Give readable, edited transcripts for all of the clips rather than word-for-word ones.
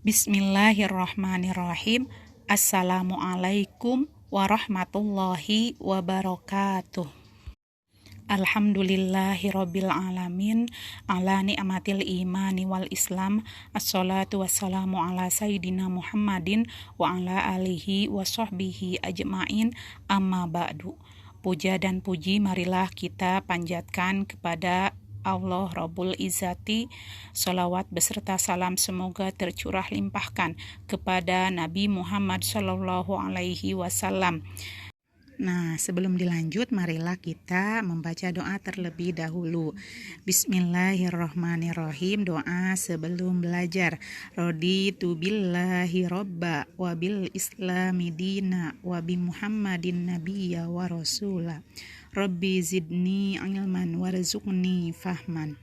Bismillahirrahmanirrahim. Assalamualaikum warahmatullahi wabarakatuh. Alhamdulillahirabbil alamin ala ni'matil imani wal islam. Assalatu wassalamu ala sayyidina Muhammadin wa ala alihi wa sahbihi ajma'in. Amma ba'du. Puja dan puji marilah kita panjatkan kepada Allah Rabbul Izzati. Salawat beserta salam semoga tercurah limpahkan kepada Nabi Muhammad Sallallahu Alaihi Wasallam. Nah, sebelum dilanjut, marilah kita membaca doa terlebih dahulu. Bismillahirrahmanirrahim. Doa sebelum belajar. Raditu billahi robba wa bil islami dina wa bi Muhammadin nabiyya wa rasula. Rabbi zidni ilman warzuqni fahman.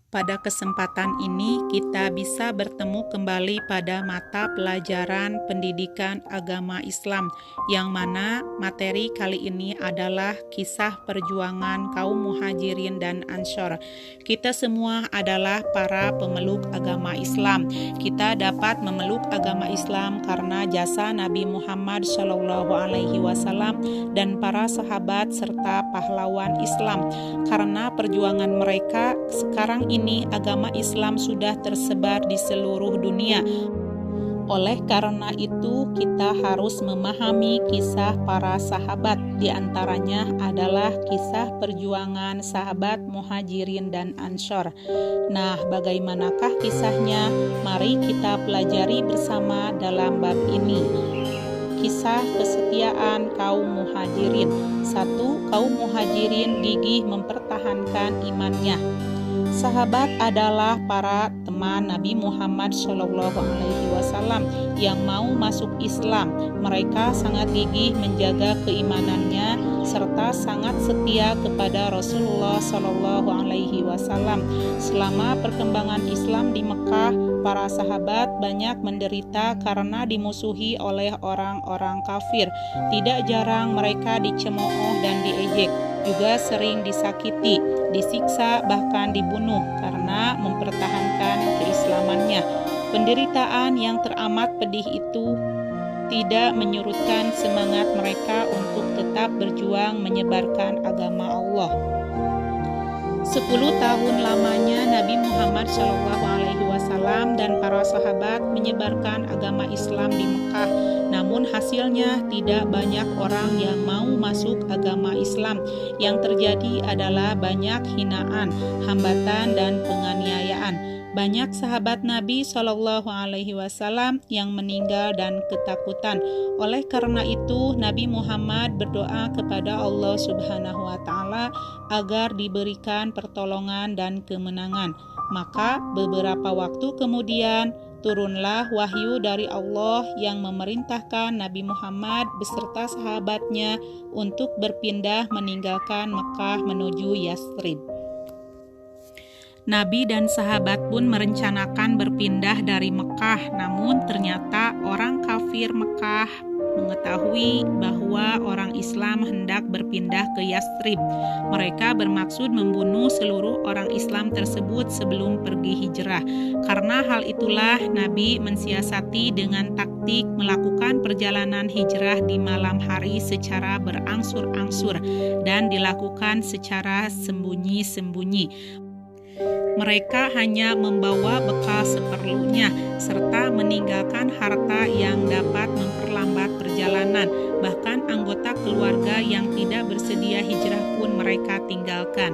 Pada kesempatan ini kita bisa bertemu kembali pada mata pelajaran pendidikan agama Islam, yang mana materi kali ini adalah kisah perjuangan kaum muhajirin dan ansor. Kita semua adalah para pemeluk agama Islam. Kita dapat memeluk agama Islam karena jasa Nabi Muhammad SAW dan para sahabat serta pahlawan Islam. Karena perjuangan mereka, sekarang ini agama Islam sudah tersebar di seluruh dunia. Oleh karena itu, kita harus memahami kisah para sahabat. Di antaranya adalah kisah perjuangan sahabat muhajirin dan ansor. Nah, bagaimanakah kisahnya? Mari kita pelajari bersama dalam bab ini. Kisah kesetiaan kaum muhajirin. 1. Kaum muhajirin gigih mempertahankan imannya. Sahabat adalah para teman Nabi Muhammad SAW yang mau masuk Islam. Mereka sangat gigih menjaga keimanannya serta sangat setia kepada Rasulullah SAW. Selama perkembangan Islam di Mekah, para sahabat banyak menderita karena dimusuhi oleh orang-orang kafir. Tidak jarang mereka dicemooh dan diejek, juga sering disakiti, disiksa, bahkan dibunuh karena mempertahankan keislamannya. Penderitaan yang teramat pedih itu tidak menyurutkan semangat mereka untuk tetap berjuang menyebarkan agama Allah. 10 tahun lamanya Nabi Muhammad SAW dan para sahabat menyebarkan agama Islam di Mekah. Namun hasilnya tidak banyak orang yang mau masuk agama Islam. Yang terjadi adalah banyak hinaan, hambatan, dan penganiayaan. Banyak sahabat Nabi SAW yang meninggal dan ketakutan. Oleh karena itu, Nabi Muhammad berdoa kepada Allah Subhanahu wa Ta'ala agar diberikan pertolongan dan kemenangan. Maka beberapa waktu kemudian turunlah wahyu dari Allah yang memerintahkan Nabi Muhammad beserta sahabatnya untuk berpindah meninggalkan Mekah menuju Yathrib. Nabi dan sahabat pun merencanakan berpindah dari Mekah, namun ternyata orang kafir Mekah mengetahui bahwa orang Islam hendak berpindah ke Yathrib. Mereka bermaksud membunuh seluruh orang Islam tersebut sebelum pergi hijrah. Karena hal itulah Nabi mensiasati dengan taktik melakukan perjalanan hijrah di malam hari secara berangsur-angsur dan dilakukan secara sembunyi-sembunyi. Mereka hanya membawa bekal seperlunya serta meninggalkan harta yang dapat memperlambat perjalanan. Bahkan anggota keluarga yang tidak bersedia hijrah pun mereka tinggalkan.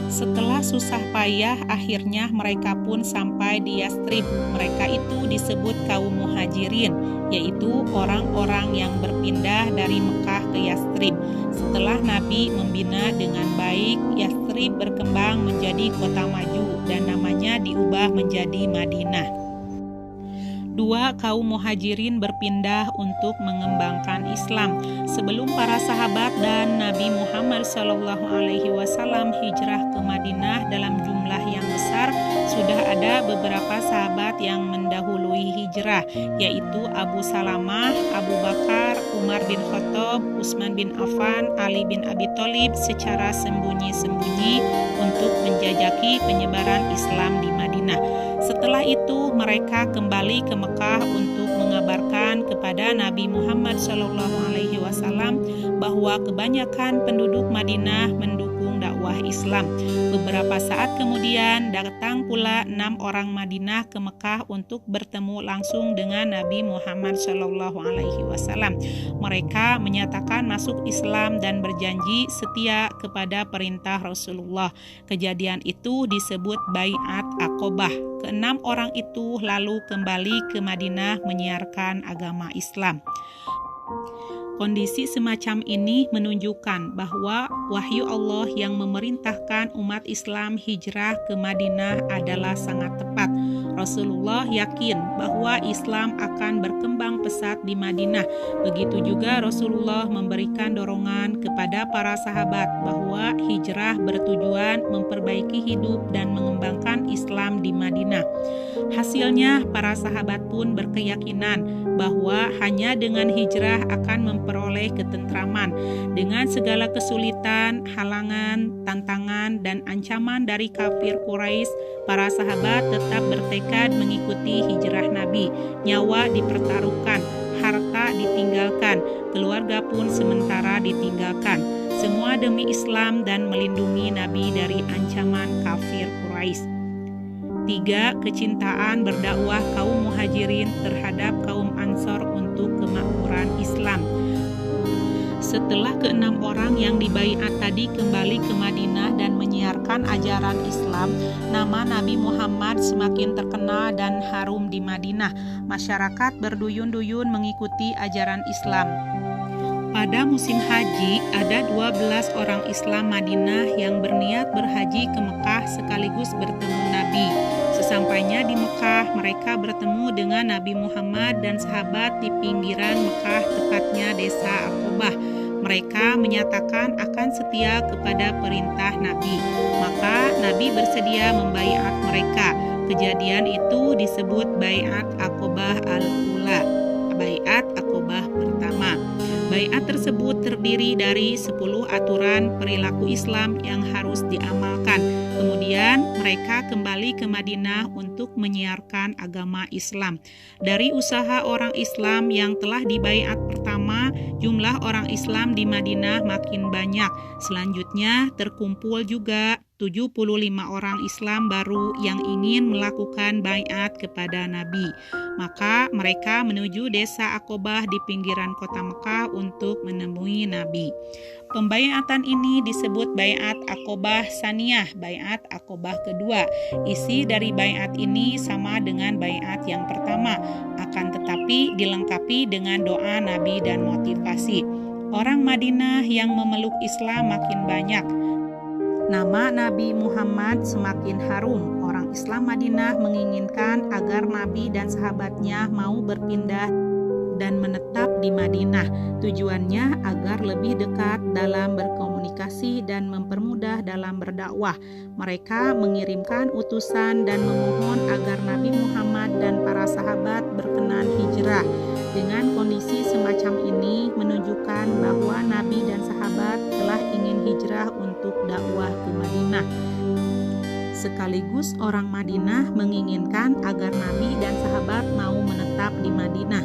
Setelah susah payah, akhirnya mereka pun sampai di Yathrib. Mereka itu disebut kaum muhajirin, yaitu orang-orang yang berpindah dari Mekah ke Yathrib. Setelah Nabi membina dengan baik, Yathrib berkembang menjadi kota maju dan namanya diubah menjadi Madinah. 2. Kaum muhajirin berpindah untuk mengembangkan Islam. Sebelum para sahabat dan Nabi Muhammad SAW hijrah ke Madinah dalam jumlah yang besar, sudah ada ada beberapa sahabat yang mendahului hijrah, yaitu Abu Salamah, Abu Bakar, Umar bin Khattab, Utsman bin Affan, Ali bin Abi Thalib secara sembunyi-sembunyi untuk menjajaki penyebaran Islam di Madinah. Setelah itu mereka kembali ke Mekah untuk mengabarkan kepada Nabi Muhammad SAW bahwa kebanyakan penduduk Madinah mendukung dakwah Islam. Beberapa saat kemudian datang pula 6 orang Madinah ke Mekah untuk bertemu langsung dengan Nabi Muhammad SAW. Mereka menyatakan masuk Islam dan berjanji setia kepada perintah Rasulullah. Kejadian itu disebut Bai'at Aqobah. Keenam orang itu lalu kembali ke Madinah menyiarkan agama Islam. Kondisi semacam ini menunjukkan bahwa wahyu Allah yang memerintahkan umat Islam hijrah ke Madinah adalah sangat tepat. Rasulullah yakin bahwa Islam akan berkembang pesat di Madinah. Begitu juga Rasulullah memberikan dorongan kepada para sahabat bahwa hijrah bertujuan memperbaiki hidup dan mengembangkan Islam di Madinah. Hasilnya, para sahabat pun berkeyakinan bahwa hanya dengan hijrah akan memperoleh ketentraman. Dengan segala kesulitan, halangan, tantangan, dan ancaman dari kafir Quraisy, para sahabat tetap bertekad mengikuti hijrah Nabi. Nyawa dipertaruhkan, harta ditinggalkan, keluarga pun sementara ditinggalkan. Semua demi Islam dan melindungi Nabi dari ancaman kafir Quraisy. 3. Kecintaan berdakwah kaum muhajirin terhadap kaum ansor untuk kemakmuran Islam. Setelah ke-6 orang yang dibaiat tadi kembali ke Madinah dan menyiarkan ajaran Islam, nama Nabi Muhammad semakin terkenal dan harum di Madinah. Masyarakat berduyun-duyun mengikuti ajaran Islam. Pada musim haji, ada 12 orang Islam Madinah yang berniat berhaji ke Mekah sekaligus bertemu Nabi. Sesampainya di Mekah, mereka bertemu dengan Nabi Muhammad dan sahabat di pinggiran Mekah, tepatnya desa Aqobah. Mereka menyatakan akan setia kepada perintah Nabi. Maka Nabi bersedia membaiat mereka. Kejadian itu disebut Bai'at Aqobah al-Ula, Bai'at Aqobah pertama. Baiat tersebut terdiri dari 10 aturan perilaku Islam yang harus diamalkan. Kemudian mereka kembali ke Madinah untuk menyiarkan agama Islam. Dari usaha orang Islam yang telah dibaiat pertama, jumlah orang Islam di Madinah makin banyak. Selanjutnya terkumpul juga 75 orang Islam baru yang ingin melakukan baiat kepada Nabi. Maka mereka menuju desa Aqobah di pinggiran kota Mekah untuk menemui Nabi. Pembaiatan ini disebut Baiat Aqobah Saniyah, Baiat Aqobah kedua. Isi dari baiat ini sama dengan baiat yang pertama, akan tetapi dilengkapi dengan doa Nabi dan motivasi. Orang Madinah yang memeluk Islam makin banyak. Nama Nabi Muhammad semakin harum. Orang Islam Madinah menginginkan agar Nabi dan sahabatnya mau berpindah dan menetap di Madinah. Tujuannya agar lebih dekat dalam berkomunikasi dan mempermudah dalam berdakwah. Mereka mengirimkan utusan dan memohon agar Nabi Muhammad dan para sahabat berkenan hijrah. Dengan kondisi semacam ini menunjukkan bahwa Nabi dan sahabat telah ingin hijrah untuk dakwah ke Madinah. Sekaligus orang Madinah menginginkan agar Nabi dan sahabat mau menetap di Madinah.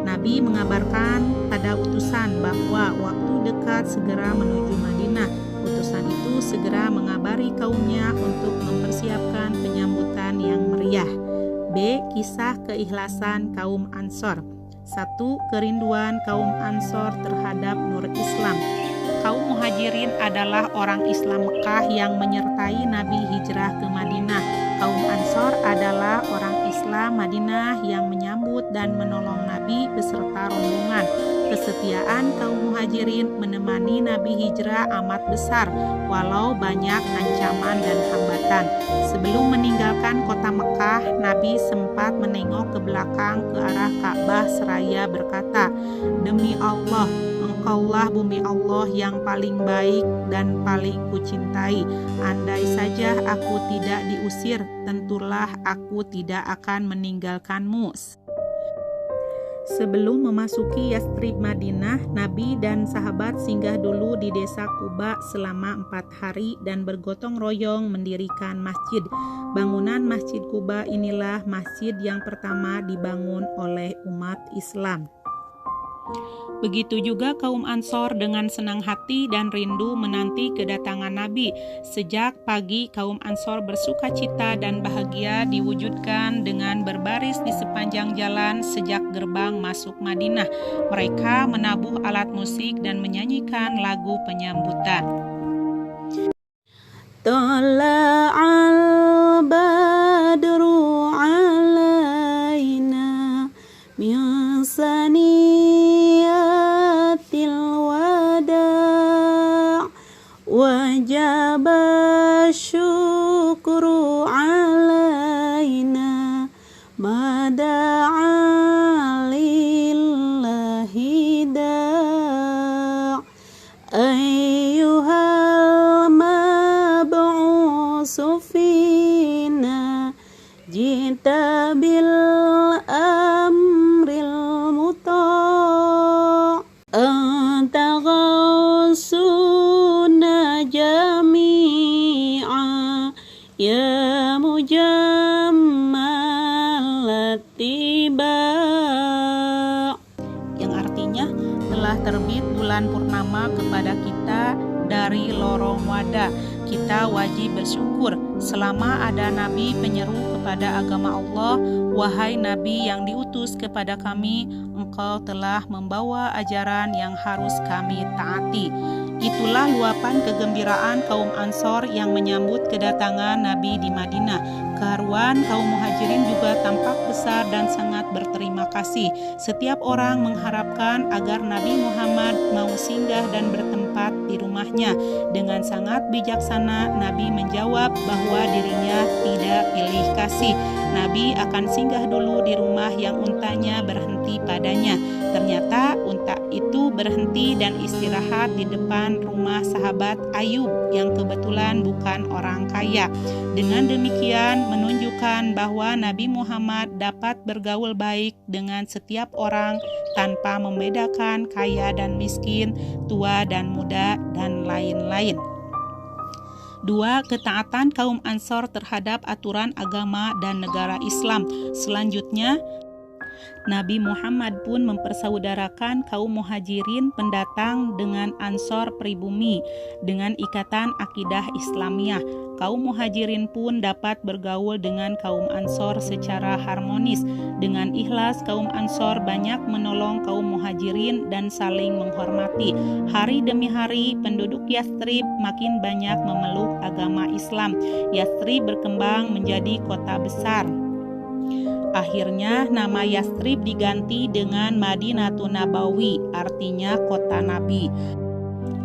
Nabi mengabarkan pada utusan bahwa waktu dekat segera menuju Madinah. Utusan itu segera mengabari kaumnya untuk mempersiapkan penyambutan yang meriah. B. Kisah keikhlasan kaum Ansor. 1. Kerinduan kaum Ansor terhadap nur Islam. Kaum Muhajirin adalah orang Islam Mekah yang menyertai Nabi hijrah ke Madinah. Kaum Ansor adalah orang Islam Madinah yang menyambut dan menolong Nabi beserta rombongan. Kesetiaan kaum Muhajirin menemani Nabi hijrah amat besar, walau banyak ancaman dan hambatan. Sebelum meninggalkan kota Mekah, Nabi sempat menengok ke belakang ke arah Ka'bah seraya berkata, "Demi Allah, Engkaulah bumi Allah yang paling baik dan paling kucintai. Andai saja aku tidak diusir, tentulah aku tidak akan meninggalkanmu. Sebelum memasuki Yastrib Madinah, Nabi dan sahabat singgah dulu di desa Quba selama 4 hari dan bergotong royong mendirikan masjid. Bangunan Masjid Quba inilah masjid yang pertama dibangun oleh umat Islam. Begitu juga kaum Ansor dengan senang hati dan rindu menanti kedatangan Nabi. Sejak pagi kaum Ansor bersuka cita dan bahagia diwujudkan dengan berbaris di sepanjang jalan sejak gerbang masuk Madinah. Mereka menabuh alat musik dan menyanyikan lagu penyambutan. Tala'al badru alaina min wajib syukru alaina mada'a lillahi da' ayyuhal mab'usu fina jita bil amril muta' anta ghausuna jami'a ya mujammal tiba', yang artinya telah terbit bulan purnama kepada kita dari lorong wada. Kita wajib bersyukur selama ada nabi penyeru kepada agama Allah. Wahai nabi yang diutus kepada kami, engkau telah membawa ajaran yang harus kami taati. Itulah luapan kegembiraan kaum Ansor yang menyambut kedatangan Nabi di Madinah. Keharuan kaum Muhajirin juga tampak besar dan sangat berterima kasih. Setiap orang mengharapkan agar Nabi Muhammad mau singgah dan bertempat di rumahnya. Dengan sangat bijaksana, Nabi menjawab bahwa dirinya tidak pilih kasih. Nabi akan singgah dulu di rumah yang untanya berhenti padanya. Ternyata unta itu berhenti dan istirahat di depan rumah sahabat Ayub yang kebetulan bukan orang kaya. Dengan demikian menunjukkan bahwa Nabi Muhammad dapat bergaul baik dengan setiap orang tanpa membedakan kaya dan miskin, tua dan muda, dan lain-lain. 2. Ketaatan kaum Ansor terhadap aturan agama dan negara Islam. Selanjutnya, Nabi Muhammad pun mempersaudarakan kaum Muhajirin pendatang dengan Ansor pribumi dengan ikatan akidah Islamiyah. Kaum Muhajirin pun dapat bergaul dengan kaum Ansor secara harmonis. Dengan ikhlas, kaum Ansor banyak menolong kaum Muhajirin dan saling menghormati. Hari demi hari, penduduk Yastrib makin banyak memeluk agama Islam. Yastrib berkembang menjadi kota besar. Akhirnya nama Yastrib diganti dengan Madinatun Nabawi, artinya kota Nabi,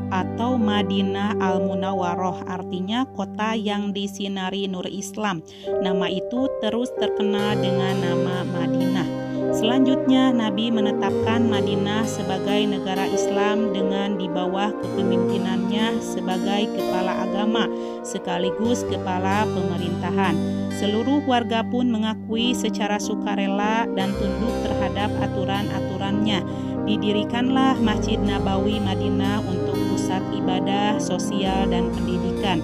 atau Madinah Al-Munawwaroh, artinya kota yang disinari nur Islam. Nama itu terus terkenal dengan nama Madinah. Selanjutnya, Nabi menetapkan Madinah sebagai negara Islam dengan di bawah kepemimpinannya sebagai kepala agama sekaligus kepala pemerintahan. Seluruh warga pun mengakui secara sukarela dan tunduk terhadap aturan-aturannya. Didirikanlah Masjid Nabawi Madinah untuk pusat ibadah, sosial, dan pendidikan.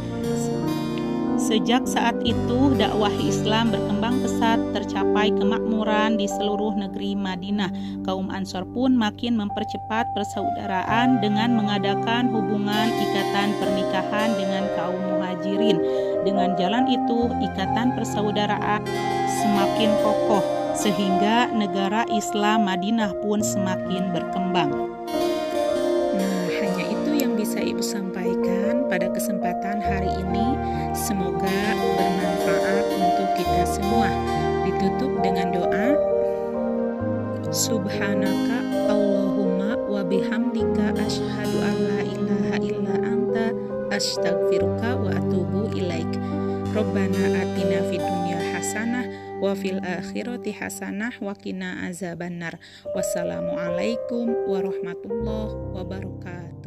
Sejak saat itu, dakwah Islam berkembang pesat, tercapai kemakmuran di seluruh negeri Madinah. Kaum Ansor pun makin mempercepat persaudaraan dengan mengadakan hubungan ikatan pernikahan dengan kaum Muhajirin. Dengan jalan itu, ikatan persaudaraan semakin kokoh, sehingga negara Islam Madinah pun semakin berkembang. Nah, hanya itu yang bisa Ibu sampaikan pada kesempatan hari ini. Semoga bermanfaat untuk kita semua. Ditutup dengan doa. Subhanaka Allahumma wa bihamdika asyhadu an la ilaha illa anta astaghfiruka wa atubu ilaik. Rabbana atina fid dunya hasanah wa fil akhirati hasanah wa qina azabannar. Wassalamualaikum warahmatullahi wabarakatuh.